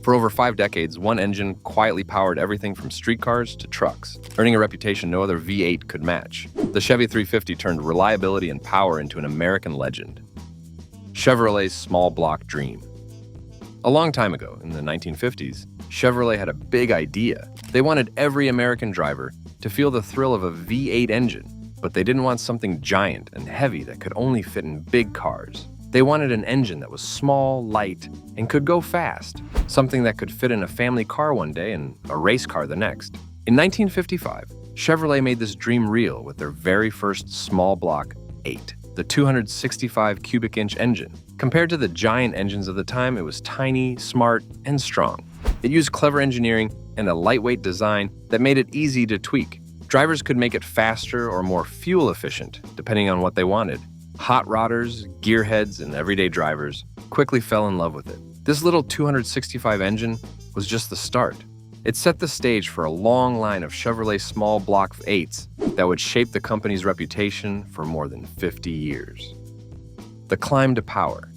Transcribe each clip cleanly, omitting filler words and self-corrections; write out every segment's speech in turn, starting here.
For over 5 decades, one engine quietly powered everything from streetcars to trucks, earning a reputation no other V8 could match. The Chevy 350 turned reliability and power into an American legend. Chevrolet's small block dream. A long time ago, in the 1950s, Chevrolet had a big idea. They wanted every American driver to feel the thrill of a V8 engine, but they didn't want something giant and heavy that could only fit in big cars. They wanted an engine that was small, light, and could go fast, something that could fit in a family car one day and a race car the next. In 1955, Chevrolet made this dream real with their very first small block 8, the 265 cubic inch engine. Compared to the giant engines of the time, it was tiny, smart, and strong. It used clever engineering and a lightweight design that made it easy to tweak. Drivers could make it faster or more fuel efficient, depending on what they wanted. Hot rodders, gearheads, and everyday drivers quickly fell in love with it. This little 265 engine was just the start. It set the stage for a long line of Chevrolet small block 8s that would shape the company's reputation for more than 50 years. The climb to power.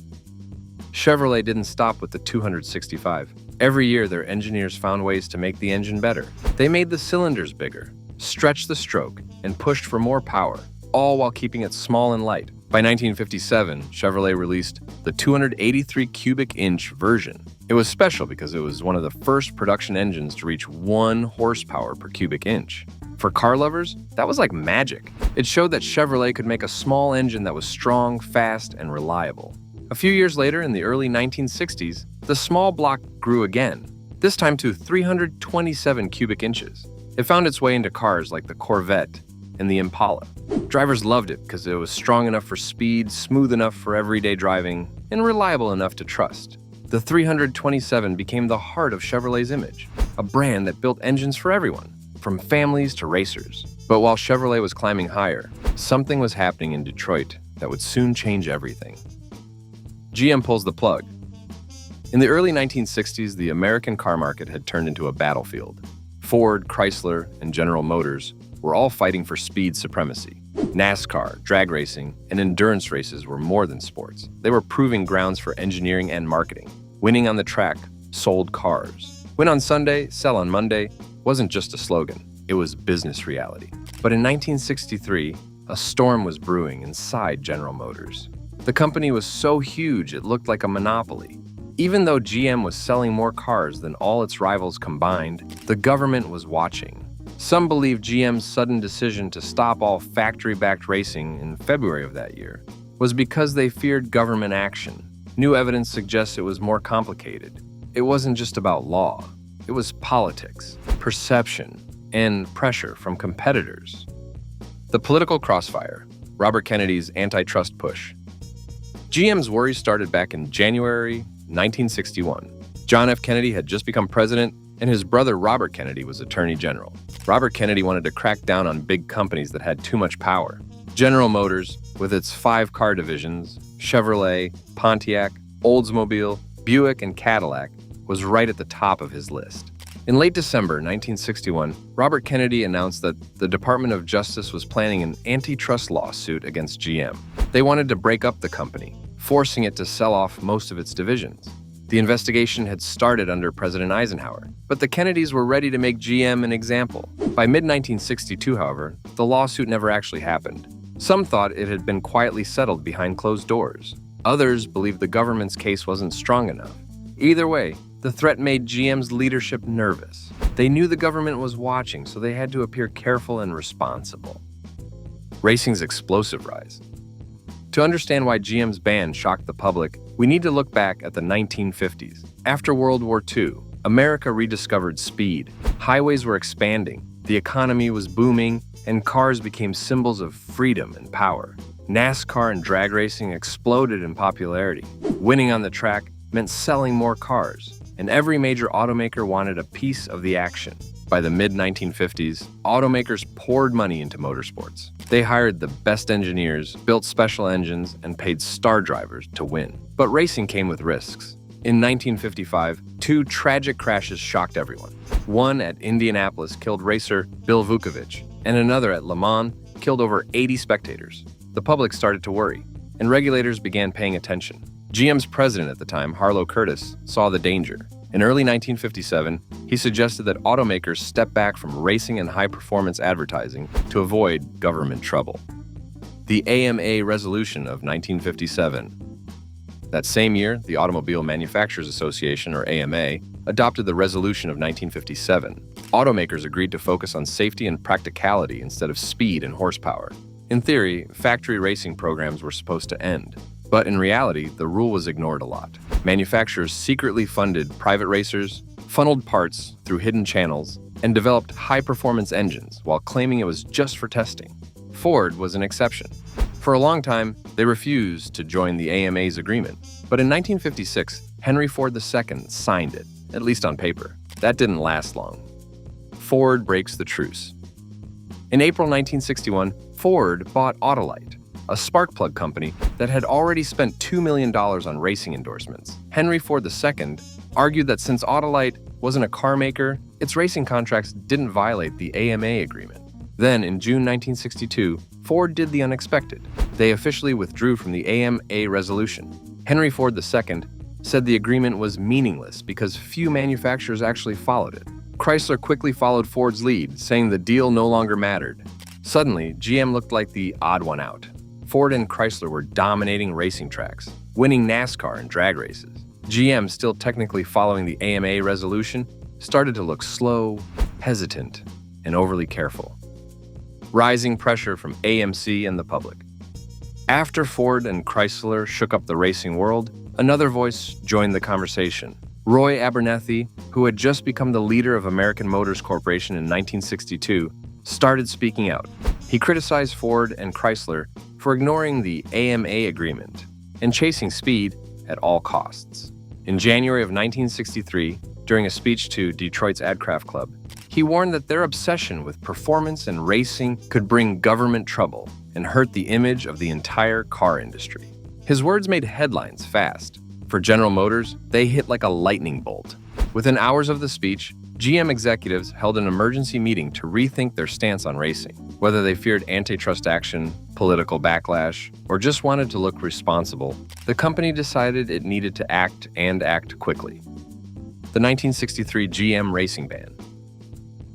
Chevrolet didn't stop with the 265. Every year, their engineers found ways to make the engine better. They made the cylinders bigger, stretched the stroke, and pushed for more power, all while keeping it small and light. By 1957, Chevrolet released the 283 cubic inch version. It was special because it was one of the first production engines to reach 1 horsepower per cubic inch. For car lovers, that was like magic. It showed that Chevrolet could make a small engine that was strong, fast, and reliable. A few years later, in the early 1960s, the small block grew again, this time to 327 cubic inches. It found its way into cars like the Corvette and the Impala. Drivers loved it because it was strong enough for speed, smooth enough for everyday driving, and reliable enough to trust. The 327 became the heart of Chevrolet's image, a brand that built engines for everyone, from families to racers. But while Chevrolet was climbing higher, something was happening in Detroit that would soon change everything. GM pulls the plug. In the early 1960s, the American car market had turned into a battlefield. Ford, Chrysler, and General Motors were all fighting for speed supremacy. NASCAR, drag racing, and endurance races were more than sports. They were proving grounds for engineering and marketing. Winning on the track sold cars. Win on Sunday, sell on Monday wasn't just a slogan. It was business reality. But in 1963, a storm was brewing inside General Motors. The company was so huge it looked like a monopoly. Even though GM was selling more cars than all its rivals combined, the government was watching. Some believe GM's sudden decision to stop all factory-backed racing in February of that year was because they feared government action. New evidence suggests it was more complicated. It wasn't just about law. It was politics, perception, and pressure from competitors. The political crossfire, Robert Kennedy's antitrust push. GM's worries started back in January 1961. John F. Kennedy had just become president, and his brother Robert Kennedy was Attorney General. Robert Kennedy wanted to crack down on big companies that had too much power. General Motors, with its 5 car divisions, Chevrolet, Pontiac, Oldsmobile, Buick, and Cadillac, was right at the top of his list. In late December 1961, Robert Kennedy announced that the Department of Justice was planning an antitrust lawsuit against GM. They wanted to break up the company, forcing it to sell off most of its divisions. The investigation had started under President Eisenhower, but the Kennedys were ready to make GM an example. By mid-1962, however, the lawsuit never actually happened. Some thought it had been quietly settled behind closed doors. Others believed the government's case wasn't strong enough. Either way, the threat made GM's leadership nervous. They knew the government was watching, so they had to appear careful and responsible. Racing's explosive rise. To understand why GM's ban shocked the public, we need to look back at the 1950s. After World War II, America rediscovered speed. Highways were expanding, the economy was booming, and cars became symbols of freedom and power. NASCAR and drag racing exploded in popularity. Winning on the track meant selling more cars, and every major automaker wanted a piece of the action. By the mid-1950s, automakers poured money into motorsports. They hired the best engineers, built special engines, and paid star drivers to win. But racing came with risks. In 1955, 2 tragic crashes shocked everyone. One at Indianapolis killed racer Bill Vukovich, and another at Le Mans killed over 80 spectators. The public started to worry, and regulators began paying attention. GM's president at the time, Harlow Curtis, saw the danger. In early 1957, he suggested that automakers step back from racing and high-performance advertising to avoid government trouble. The AMA Resolution of 1957. That same year, the Automobile Manufacturers Association, or AMA, adopted the Resolution of 1957. Automakers agreed to focus on safety and practicality instead of speed and horsepower. In theory, factory racing programs were supposed to end. But in reality, the rule was ignored a lot. Manufacturers secretly funded private racers, funneled parts through hidden channels, and developed high-performance engines while claiming it was just for testing. Ford was an exception. For a long time, they refused to join the AMA's agreement. But in 1956, Henry Ford II signed it, at least on paper. That didn't last long. Ford breaks the truce. In April 1961, Ford bought Autolite, a spark plug company that had already spent $2 million on racing endorsements. Henry Ford II argued that since Autolite wasn't a car maker, its racing contracts didn't violate the AMA agreement. Then, in June 1962, Ford did the unexpected. They officially withdrew from the AMA resolution. Henry Ford II said the agreement was meaningless because few manufacturers actually followed it. Chrysler quickly followed Ford's lead, saying the deal no longer mattered. Suddenly, GM looked like the odd one out. Ford and Chrysler were dominating racing tracks, winning NASCAR and drag races. GM, still technically following the AMA resolution, started to look slow, hesitant, and overly careful. Rising pressure from AMC and the public. After Ford and Chrysler shook up the racing world, another voice joined the conversation. Roy Abernethy, who had just become the leader of American Motors Corporation in 1962, started speaking out. He criticized Ford and Chrysler for ignoring the AMA agreement and chasing speed at all costs. In January of 1963, during a speech to Detroit's Adcraft Club, he warned that their obsession with performance and racing could bring government trouble and hurt the image of the entire car industry. His words made headlines fast. For General Motors, they hit like a lightning bolt. Within hours of the speech, GM executives held an emergency meeting to rethink their stance on racing. Whether they feared antitrust action, political backlash, or just wanted to look responsible, the company decided it needed to act and act quickly. The 1963 GM racing ban.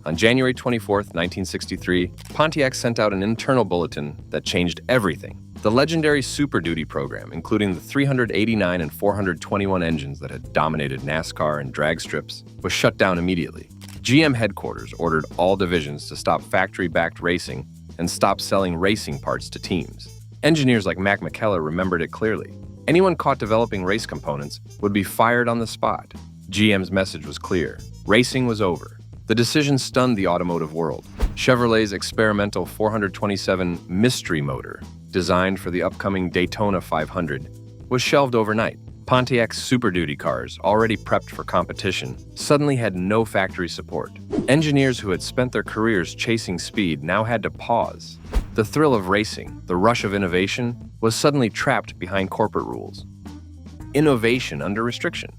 On January 24, 1963, Pontiac sent out an internal bulletin that changed everything. The legendary Super Duty program, including the 389 and 421 engines that had dominated NASCAR and drag strips, was shut down immediately. GM headquarters ordered all divisions to stop factory-backed racing and stop selling racing parts to teams. Engineers like Mac McKellar remembered it clearly. Anyone caught developing race components would be fired on the spot. GM's message was clear. Racing was over. The decision stunned the automotive world. Chevrolet's experimental 427 Mystery motor, designed for the upcoming Daytona 500, was shelved overnight. Pontiac's Super Duty cars, already prepped for competition, suddenly had no factory support. Engineers who had spent their careers chasing speed now had to pause. The thrill of racing, the rush of innovation, was suddenly trapped behind corporate rules. Innovation under restriction.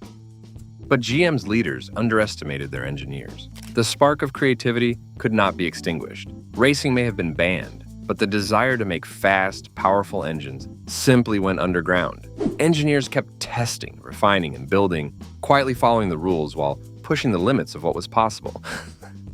But GM's leaders underestimated their engineers. The spark of creativity could not be extinguished. Racing may have been banned, but the desire to make fast, powerful engines simply went underground. Engineers kept testing, refining, and building, quietly following the rules while pushing the limits of what was possible.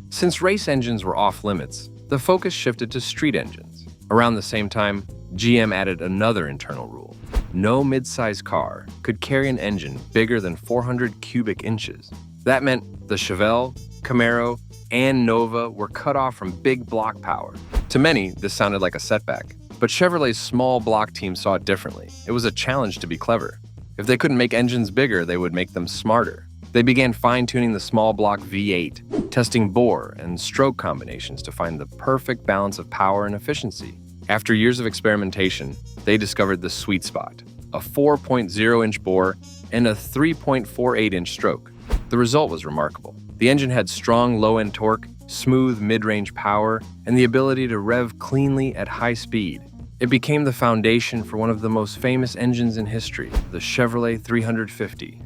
Since race engines were off limits, the focus shifted to street engines. Around the same time, GM added another internal rule. No mid-size car could carry an engine bigger than 400 cubic inches. That meant the Chevelle, Camaro, and Nova were cut off from big block power. To many, this sounded like a setback, but Chevrolet's small block team saw it differently. It was a challenge to be clever. If they couldn't make engines bigger, they would make them smarter. They began fine-tuning the small block V8, testing bore and stroke combinations to find the perfect balance of power and efficiency. After years of experimentation, they discovered the sweet spot, a 4.0-inch bore and a 3.48-inch stroke. The result was remarkable. The engine had strong low-end torque, smooth mid-range power, and the ability to rev cleanly at high speed. It became the foundation for one of the most famous engines in history, the Chevrolet 350.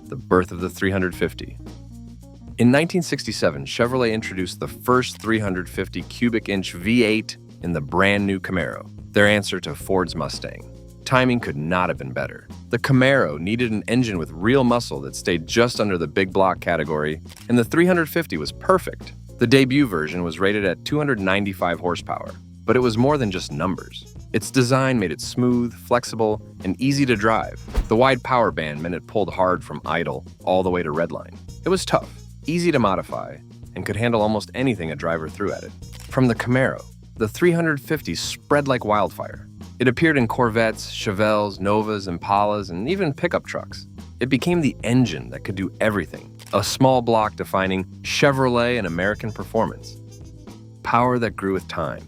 The birth of the 350. In 1967, Chevrolet introduced the first 350 cubic inch V8 in the brand new Camaro, their answer to Ford's Mustang. Timing could not have been better. The Camaro needed an engine with real muscle that stayed just under the big block category, and the 350 was perfect. The debut version was rated at 295 horsepower, but it was more than just numbers. Its design made it smooth, flexible, and easy to drive. The wide power band meant it pulled hard from idle all the way to redline. It was tough, easy to modify, and could handle almost anything a driver threw at it. From the Camaro, the 350 spread like wildfire. It appeared in Corvettes, Chevelles, Novas, Impalas, and even pickup trucks. It became the engine that could do everything, a small block defining Chevrolet and American performance. Power that grew with time.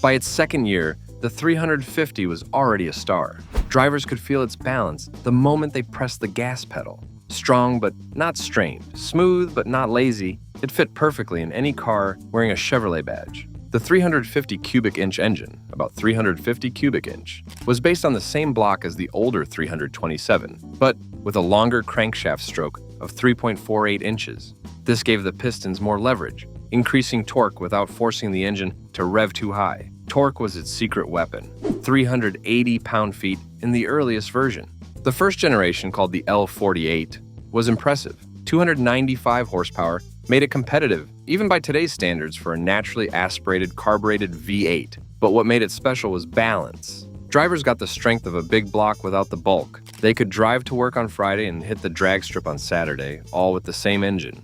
By its second year, the 350 was already a star. Drivers could feel its balance the moment they pressed the gas pedal. Strong but not strained, smooth but not lazy, it fit perfectly in any car wearing a Chevrolet badge. The 350 cubic inch engine, about 350 cubic inch, was based on the same block as the older 327, but with a longer crankshaft stroke of 3.48 inches. This gave the pistons more leverage, increasing torque without forcing the engine to rev too high. Torque was its secret weapon, 380 pound-feet in the earliest version. The first generation, called the L48, was impressive. 295 horsepower made it competitive, even by today's standards, for a naturally aspirated, carbureted V8. But what made it special was balance. Drivers got the strength of a big block without the bulk. They could drive to work on Friday and hit the drag strip on Saturday, all with the same engine.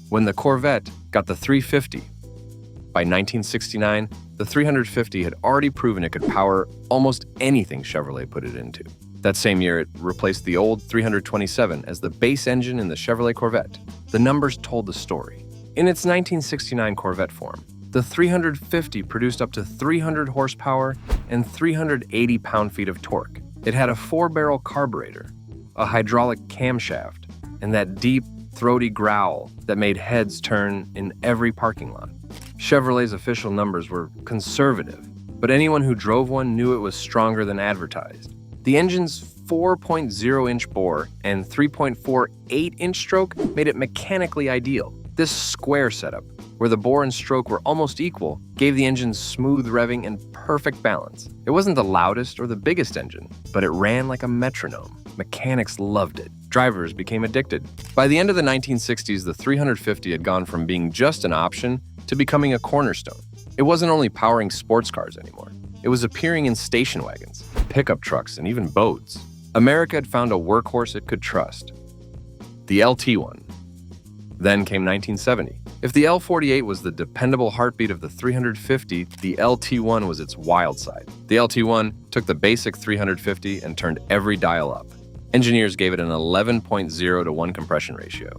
When the Corvette got the 350, by 1969, the 350 had already proven it could power almost anything Chevrolet put it into. That same year, it replaced the old 327 as the base engine in the Chevrolet Corvette. The numbers told the story. In its 1969 Corvette form, the 350 produced up to 300 horsepower and 380 pound-feet of torque. It had a 4-barrel carburetor, a hydraulic camshaft, and that deep, throaty growl that made heads turn in every parking lot. Chevrolet's official numbers were conservative, but anyone who drove one knew it was stronger than advertised. The engine's 4.0-inch bore and 3.48-inch stroke made it mechanically ideal. This square setup, where the bore and stroke were almost equal, gave the engine smooth revving and perfect balance. It wasn't the loudest or the biggest engine, but it ran like a metronome. Mechanics loved it. Drivers became addicted. By the end of the 1960s, the 350 had gone from being just an option to becoming a cornerstone. It wasn't only powering sports cars anymore. It was appearing in station wagons, pickup trucks, and even boats. America had found a workhorse it could trust. The LT1. Then came 1970. If the L48 was the dependable heartbeat of the 350, the LT1 was its wild side. The LT1 took the basic 350 and turned every dial up. Engineers gave it an 11.0 to 1 compression ratio,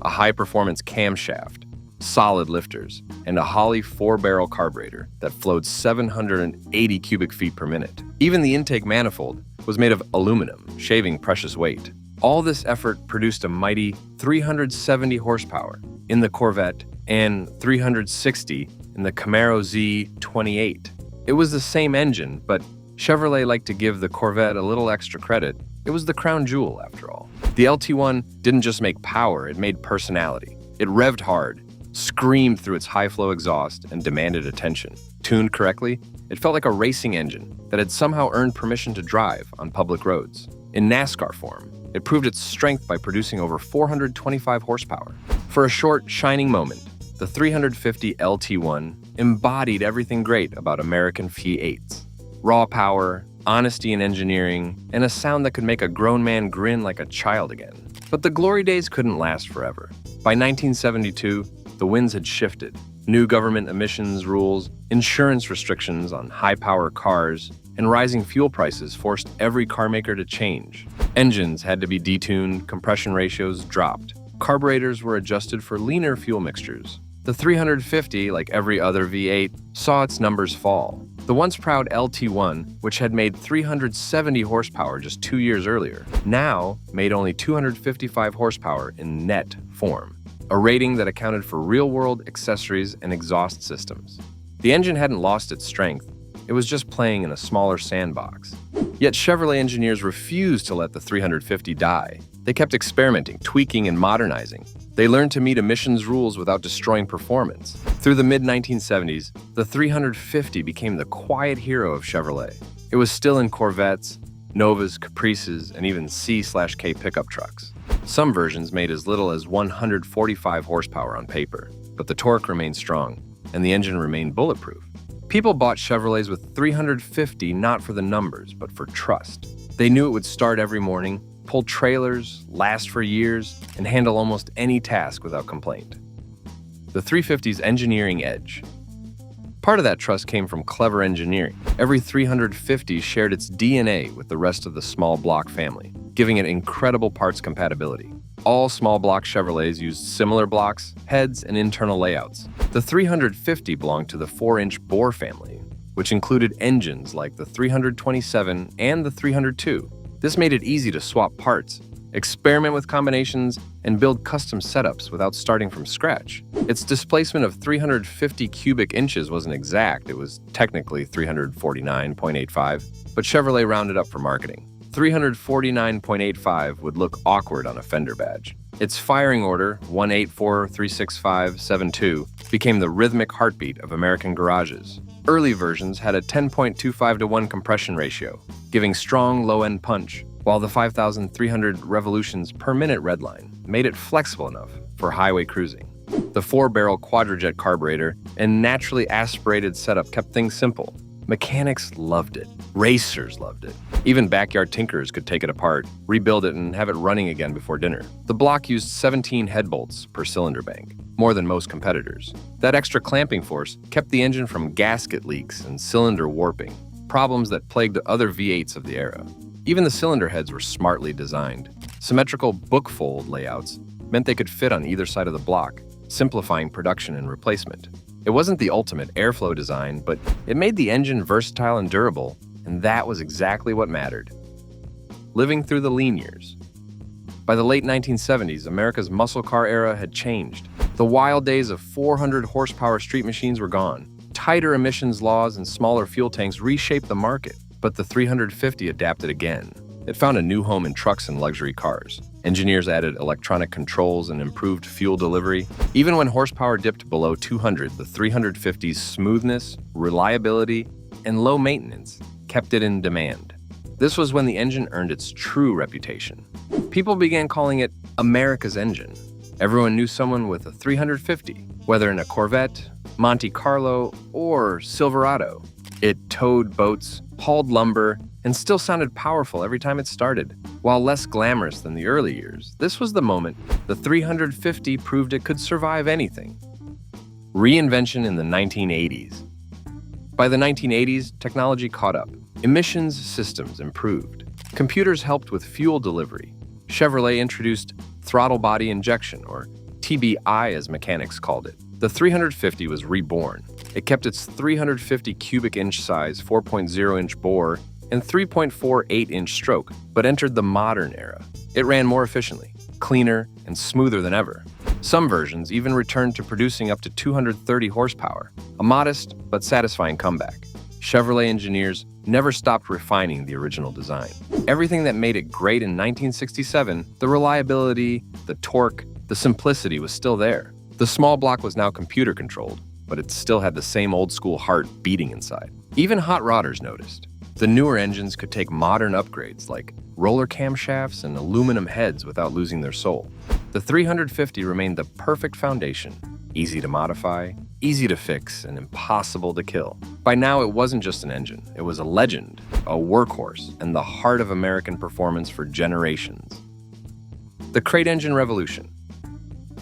a high-performance camshaft, solid lifters, and a Holley 4-barrel carburetor that flowed 780 cubic feet per minute. Even the intake manifold was made of aluminum, shaving precious weight. All this effort produced a mighty 370 horsepower in the Corvette and 360 in the Camaro Z28. It was the same engine, but Chevrolet liked to give the Corvette a little extra credit. It was the crown jewel, after all. The LT1 didn't just make power, it made personality. It revved hard, screamed through its high-flow exhaust, and demanded attention. Tuned correctly, it felt like a racing engine that had somehow earned permission to drive on public roads. In NASCAR form, it proved its strength by producing over 425 horsepower. For a short, shining moment, the 350 LT1 embodied everything great about American V8s. Raw power, honesty in engineering, and a sound that could make a grown man grin like a child again. But the glory days couldn't last forever. By 1972, the winds had shifted. New government emissions rules, insurance restrictions on high-power cars, and rising fuel prices forced every carmaker to change. Engines had to be detuned, compression ratios dropped. Carburetors were adjusted for leaner fuel mixtures. The 350, like every other V8, saw its numbers fall. The once proud LT1, which had made 370 horsepower just 2 years earlier, now made only 255 horsepower in net form, a rating that accounted for real-world accessories and exhaust systems. The engine hadn't lost its strength, it was just playing in a smaller sandbox. Yet Chevrolet engineers refused to let the 350 die. They kept experimenting, tweaking, and modernizing. They learned to meet emissions rules without destroying performance. Through the mid-1970s, the 350 became the quiet hero of Chevrolet. It It was still in Corvettes, Novas, Caprices, and even C/K pickup trucks. Some versions made as little as 145 horsepower on paper, but the torque remained strong, and the engine remained bulletproof. People bought Chevrolets with 350 not for the numbers, but for trust. They knew it would start every morning, pull trailers, last for years, and handle almost any task without complaint. The 350's engineering edge. Part of that trust came from clever engineering. Every 350 shared its DNA with the rest of the small block family, giving it incredible parts compatibility. All small block Chevrolets used similar blocks, heads, and internal layouts. The 350 belonged to the 4-inch bore family, which included engines like the 327 and the 302. This made it easy to swap parts, experiment with combinations, and build custom setups without starting from scratch. Its displacement of 350 cubic inches wasn't exact. It was technically 349.85, but Chevrolet rounded up for marketing. 349.85 would look awkward on a fender badge. Its firing order, 184-365-72, became the rhythmic heartbeat of American garages. Early versions had a 10.25-to-1 compression ratio, giving strong low-end punch, while the 5,300 revolutions per minute redline made it flexible enough for highway cruising. The 4-barrel quadrajet carburetor and naturally aspirated setup kept things simple. Mechanics loved it. Racers loved it. Even backyard tinkerers could take it apart, rebuild it, and have it running again before dinner. The block used 17 head bolts per cylinder bank, more than most competitors. That extra clamping force kept the engine from gasket leaks and cylinder warping, problems that plagued other V8s of the era. Even the cylinder heads were smartly designed. Symmetrical bookfold layouts meant they could fit on either side of the block, simplifying production and replacement. It wasn't the ultimate airflow design, but it made the engine versatile and durable, and that was exactly what mattered. Living through the lean years. By the late 1970s, America's muscle car era had changed. The wild days of 400 horsepower street machines were gone. Tighter emissions laws and smaller fuel tanks reshaped the market, but the 350 adapted again. It found a new home in trucks and luxury cars. Engineers added electronic controls and improved fuel delivery. Even when horsepower dipped below 200, the 350's smoothness, reliability, and low maintenance kept it in demand. This was when the engine earned its true reputation. People began calling it America's engine. Everyone knew someone with a 350, whether in a Corvette, Monte Carlo, or Silverado. It towed boats, hauled lumber, and still sounded powerful every time it started. While less glamorous than the early years, this was the moment the 350 proved it could survive anything. Reinvention in the 1980s. By the 1980s, technology caught up. Emissions systems improved. Computers helped with fuel delivery. Chevrolet introduced throttle body injection, or TBI as mechanics called it. The 350 was reborn. It kept its 350 cubic inch size, 4.0-inch bore, and 3.48-inch stroke, but entered the modern era. It ran more efficiently, cleaner, and smoother than ever. Some versions even returned to producing up to 230 horsepower, a modest but satisfying comeback. Chevrolet engineers never stopped refining the original design. Everything that made it great in 1967, the reliability, the torque, the simplicity was still there. The small block was now computer-controlled, but it still had the same old-school heart beating inside. Even hot rodders noticed. The newer engines could take modern upgrades like roller camshafts and aluminum heads without losing their soul. The 350 remained the perfect foundation, easy to modify, easy to fix, and impossible to kill. By now, it wasn't just an engine. It was a legend, a workhorse, and the heart of American performance for generations. The crate engine revolution.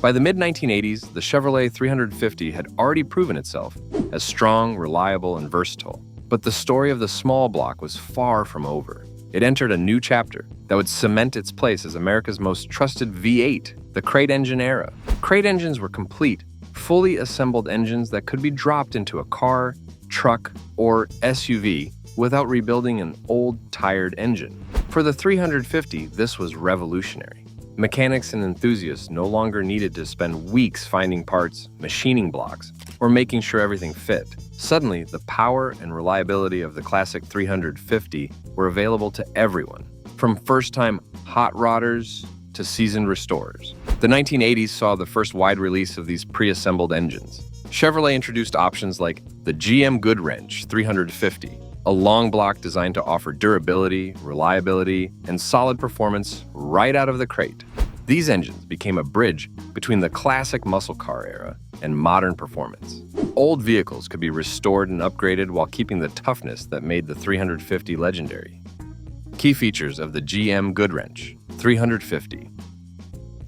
By the mid-1980s, the Chevrolet 350 had already proven itself as strong, reliable, and versatile. But the story of the small block was far from over. It entered a new chapter that would cement its place as America's most trusted V8, the crate engine era. Crate engines were complete, fully assembled engines that could be dropped into a car, truck, or SUV without rebuilding an old, tired engine. For the 350, this was revolutionary. Mechanics and enthusiasts no longer needed to spend weeks finding parts, machining blocks, or making sure everything fit. Suddenly, the power and reliability of the classic 350 were available to everyone, from first-time hot rodders to seasoned restorers. The 1980s saw the first wide release of these pre-assembled engines. Chevrolet introduced options like the GM Goodwrench 350, a long block designed to offer durability, reliability, and solid performance right out of the crate. These engines became a bridge between the classic muscle car era and modern performance. Old vehicles could be restored and upgraded while keeping the toughness that made the 350 legendary. Key features of the GM Goodwrench 350.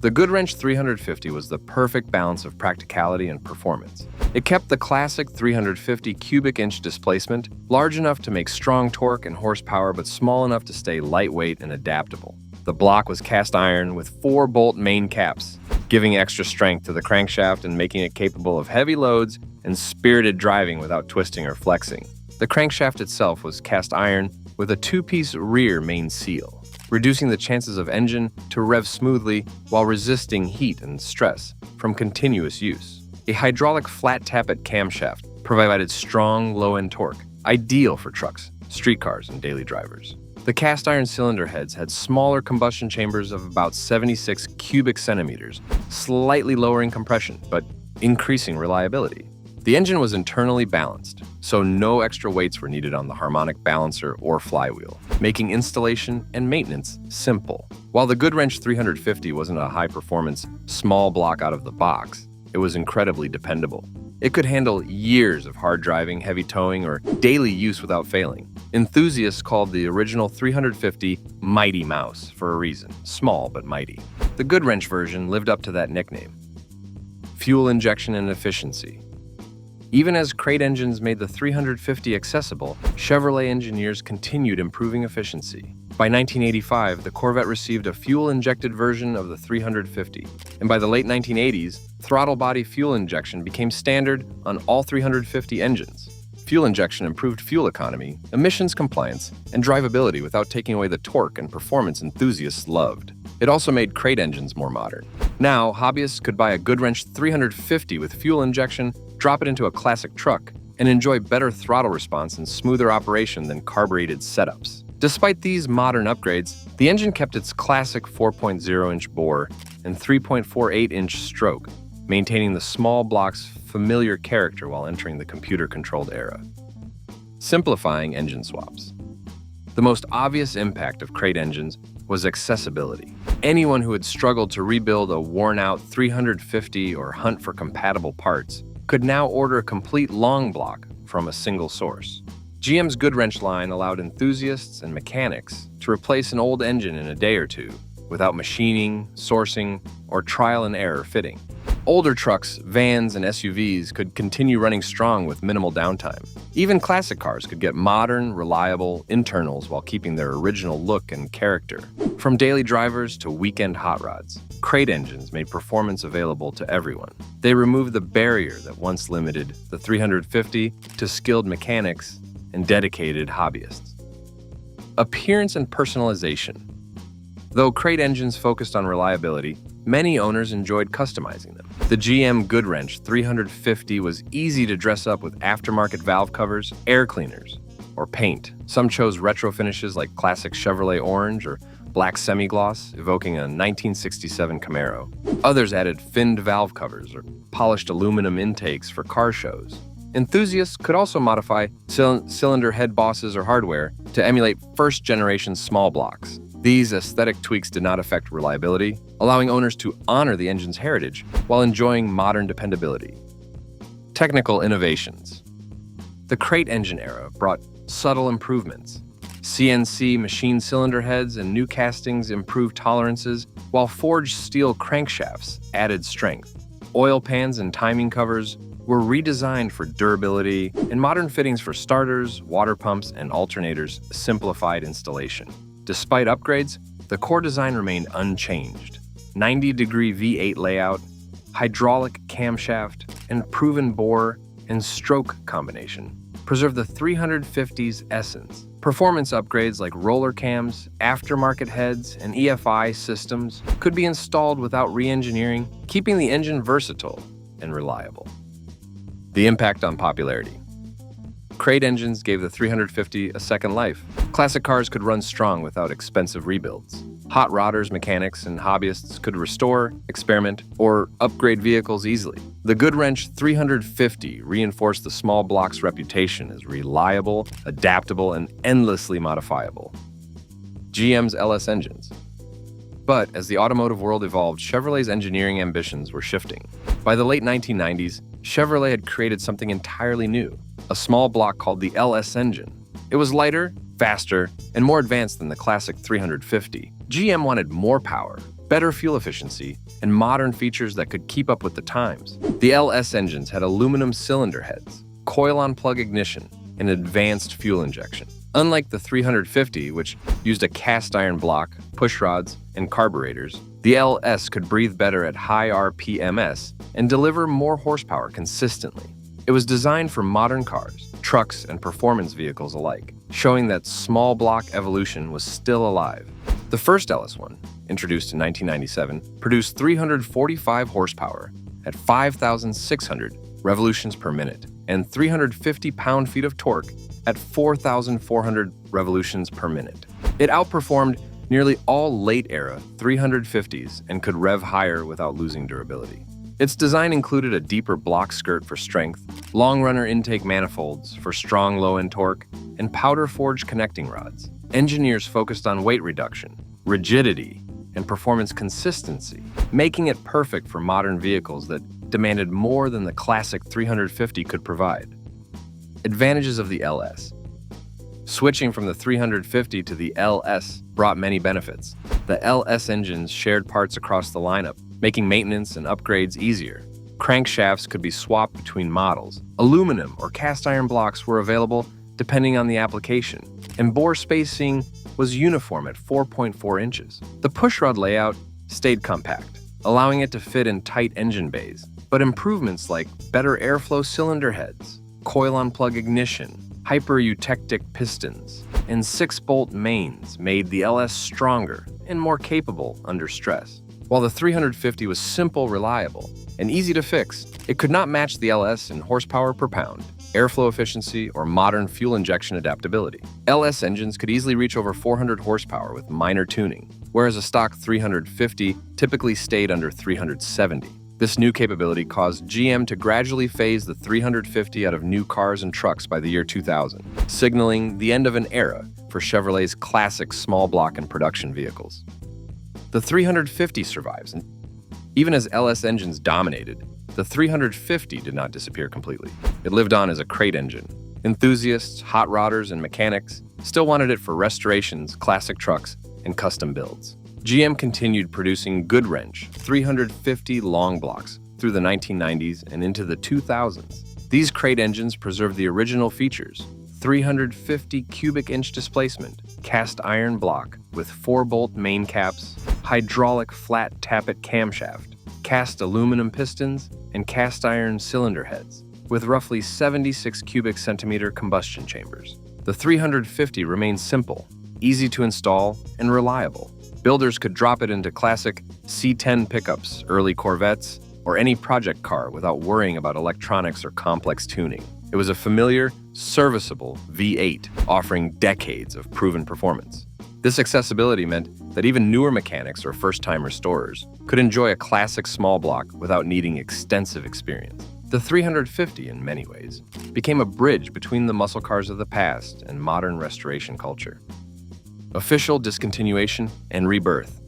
The Goodwrench 350 was the perfect balance of practicality and performance. It kept the classic 350 cubic inch displacement, large enough to make strong torque and horsepower but small enough to stay lightweight and adaptable. The block was cast iron with 4-bolt main caps, giving extra strength to the crankshaft and making it capable of heavy loads and spirited driving without twisting or flexing. The crankshaft itself was cast iron with a 2-piece rear main seal, reducing the chances of engine to rev smoothly while resisting heat and stress from continuous use. A hydraulic flat tappet camshaft provided strong low-end torque, ideal for trucks, streetcars, and daily drivers. The cast iron cylinder heads had smaller combustion chambers of about 76 cubic centimeters, slightly lowering compression, but increasing reliability. The engine was internally balanced, so no extra weights were needed on the harmonic balancer or flywheel, making installation and maintenance simple. While the Goodwrench 350 wasn't a high-performance, small block out of the box, it was incredibly dependable. It could handle years of hard driving, heavy towing, or daily use without failing. Enthusiasts called the original 350 Mighty Mouse for a reason, small but mighty. The Goodwrench version lived up to that nickname. Fuel injection and efficiency. Even as crate engines made the 350 accessible, Chevrolet engineers continued improving efficiency. By 1985, the Corvette received a fuel-injected version of the 350, and by the late 1980s, throttle body fuel injection became standard on all 350 engines. Fuel injection improved fuel economy, emissions compliance, and drivability without taking away the torque and performance enthusiasts loved. It also made crate engines more modern. Now, hobbyists could buy a Goodwrench 350 with fuel injection, drop it into a classic truck, and enjoy better throttle response and smoother operation than carbureted setups. Despite these modern upgrades, the engine kept its classic 4.0-inch bore and 3.48-inch stroke, maintaining the small block's familiar character while entering the computer-controlled era. Simplifying engine swaps. The most obvious impact of crate engines was accessibility. Anyone who had struggled to rebuild a worn-out 350 or hunt for compatible parts could now order a complete long block from a single source. GM's Goodwrench line allowed enthusiasts and mechanics to replace an old engine in a day or two without machining, sourcing, or trial and error fitting. Older trucks, vans, and SUVs could continue running strong with minimal downtime. Even classic cars could get modern, reliable internals while keeping their original look and character. From daily drivers to weekend hot rods, crate engines made performance available to everyone. They removed the barrier that once limited the 350 to skilled mechanics and dedicated hobbyists. Appearance and personalization. Though crate engines focused on reliability, many owners enjoyed customizing them. The GM Goodwrench 350 was easy to dress up with aftermarket valve covers, air cleaners, or paint. Some chose retro finishes like classic Chevrolet orange or black semi-gloss, evoking a 1967 Camaro. Others added finned valve covers or polished aluminum intakes for car shows. Enthusiasts could also modify cylinder head bosses or hardware to emulate first-generation small blocks. These aesthetic tweaks did not affect reliability, allowing owners to honor the engine's heritage while enjoying modern dependability. Technical innovations. The crate engine era brought subtle improvements. CNC machine cylinder heads and new castings improved tolerances, while forged steel crankshafts added strength. Oil pans and timing covers were redesigned for durability, and modern fittings for starters, water pumps, and alternators simplified installation. Despite upgrades, the core design remained unchanged. 90-degree V8 layout, hydraulic camshaft, and proven bore and stroke combination preserve the 350's essence. Performance upgrades like roller cams, aftermarket heads, and EFI systems could be installed without re-engineering, keeping the engine versatile and reliable. The impact on popularity. Crate engines gave the 350 a second life. Classic cars could run strong without expensive rebuilds. Hot rodders, mechanics, and hobbyists could restore, experiment, or upgrade vehicles easily. The Goodwrench 350 reinforced the small block's reputation as reliable, adaptable, and endlessly modifiable. GM's LS engines. But as the automotive world evolved, Chevrolet's engineering ambitions were shifting. By the late 1990s, Chevrolet had created something entirely new, a small block called the LS engine. It was lighter, faster, and more advanced than the classic 350. GM wanted more power, better fuel efficiency, and modern features that could keep up with the times. The LS engines had aluminum cylinder heads, coil-on-plug ignition, and advanced fuel injection. Unlike the 350, which used a cast-iron block, push rods, and carburetors, the LS could breathe better at high RPMs and deliver more horsepower consistently. It was designed for modern cars, trucks, and performance vehicles alike, showing that small block evolution was still alive. The first LS1, introduced in 1997, produced 345 horsepower at 5,600 revolutions per minute and 350 pound-feet of torque at 4,400 revolutions per minute. It outperformed nearly all late-era 350s and could rev higher without losing durability. Its design included a deeper block skirt for strength, long-runner intake manifolds for strong low-end torque, and powder-forged connecting rods. Engineers focused on weight reduction, rigidity, and performance consistency, making it perfect for modern vehicles that demanded more than the classic 350 could provide. Advantages of the LS. Switching from the 350 to the LS brought many benefits. The LS engines shared parts across the lineup, making maintenance and upgrades easier. Crankshafts could be swapped between models. Aluminum or cast-iron blocks were available depending on the application, and bore spacing was uniform at 4.4 inches. The pushrod layout stayed compact, allowing it to fit in tight engine bays, but improvements like better airflow cylinder heads, coil-on-plug ignition, hyper-eutectic pistons, and 6-bolt mains made the LS stronger and more capable under stress. While the 350 was simple, reliable, and easy to fix, it could not match the LS in horsepower per pound, airflow efficiency, or modern fuel injection adaptability. LS engines could easily reach over 400 horsepower with minor tuning, whereas a stock 350 typically stayed under 370. This new capability caused GM to gradually phase the 350 out of new cars and trucks by the year 2000, signaling the end of an era for Chevrolet's classic small block and production vehicles. The 350 survives, and even as LS engines dominated, the 350 did not disappear completely. It lived on as a crate engine. Enthusiasts, hot rodders, and mechanics still wanted it for restorations, classic trucks, and custom builds. GM continued producing Goodwrench 350 long blocks through the 1990s and into the 2000s. These crate engines preserved the original features: 350 cubic inch displacement, cast iron block with 4-bolt main caps, hydraulic flat tappet camshaft, cast aluminum pistons, and cast iron cylinder heads, with roughly 76 cubic centimeter combustion chambers. The 350 remained simple, easy to install, and reliable. Builders could drop it into classic C10 pickups, early Corvettes, or any project car without worrying about electronics or complex tuning. It was a familiar, serviceable V8, offering decades of proven performance. This accessibility meant that even newer mechanics or first-time restorers could enjoy a classic small block without needing extensive experience. The 350, in many ways, became a bridge between the muscle cars of the past and modern restoration culture. Official discontinuation and rebirth.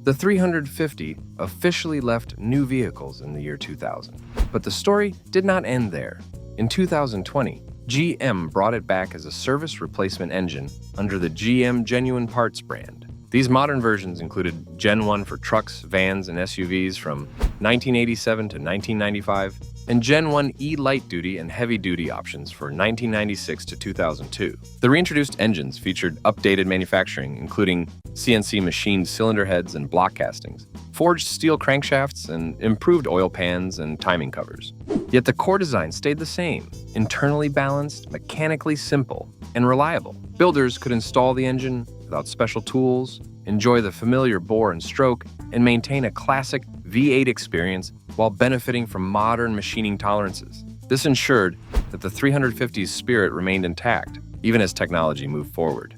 The 350 officially left new vehicles in the year 2000, but the story did not end there. In 2020, GM brought it back as a service replacement engine under the GM Genuine Parts brand. These modern versions included Gen 1 for trucks, vans, and SUVs from 1987 to 1995, and Gen 1 E light-duty and heavy-duty options for 1996 to 2002. The reintroduced engines featured updated manufacturing, including CNC machined cylinder heads and block castings, forged steel crankshafts, and improved oil pans and timing covers. Yet the core design stayed the same: internally balanced, mechanically simple, and reliable. Builders could install the engine without special tools, enjoy the familiar bore and stroke, and maintain a classic V8 experience while benefiting from modern machining tolerances. This ensured that the 350's spirit remained intact, even as technology moved forward.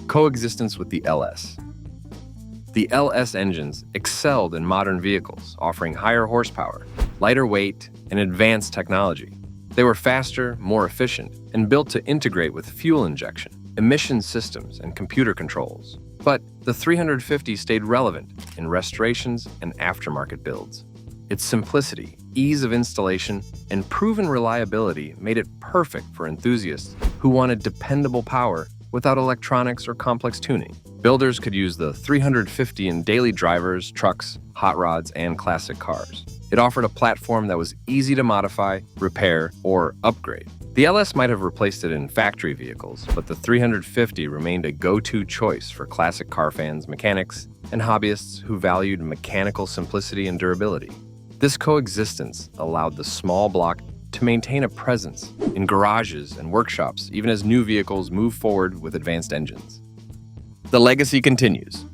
Coexistence with the LS. The LS engines excelled in modern vehicles, offering higher horsepower, lighter weight, and advanced technology. They were faster, more efficient, and built to integrate with fuel injection, emission systems, and computer controls. But the 350 stayed relevant in restorations and aftermarket builds. Its simplicity, ease of installation, and proven reliability made it perfect for enthusiasts who wanted dependable power without electronics or complex tuning. Builders could use the 350 in daily drivers, trucks, hot rods, and classic cars. It offered a platform that was easy to modify, repair, or upgrade. The LS might have replaced it in factory vehicles, but the 350 remained a go-to choice for classic car fans, mechanics, and hobbyists who valued mechanical simplicity and durability. This coexistence allowed the small block to maintain a presence in garages and workshops, even as new vehicles move forward with advanced engines. The legacy continues.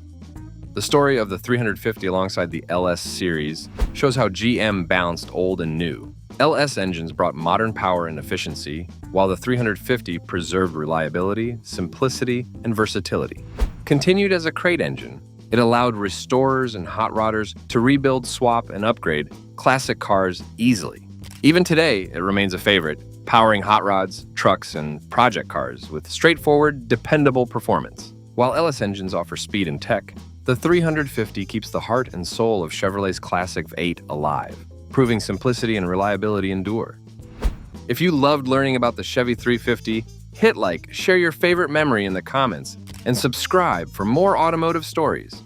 The story of the 350 alongside the LS series shows how GM balanced old and new. LS engines brought modern power and efficiency, while the 350 preserved reliability, simplicity, and versatility. Continued as a crate engine, it allowed restorers and hot rodders to rebuild, swap, and upgrade classic cars easily. Even today, it remains a favorite, powering hot rods, trucks, and project cars with straightforward, dependable performance. While LS engines offer speed and tech, the 350 keeps the heart and soul of Chevrolet's classic V8 alive, proving simplicity and reliability endure. If you loved learning about the Chevy 350, hit like, share your favorite memory in the comments, and subscribe for more automotive stories.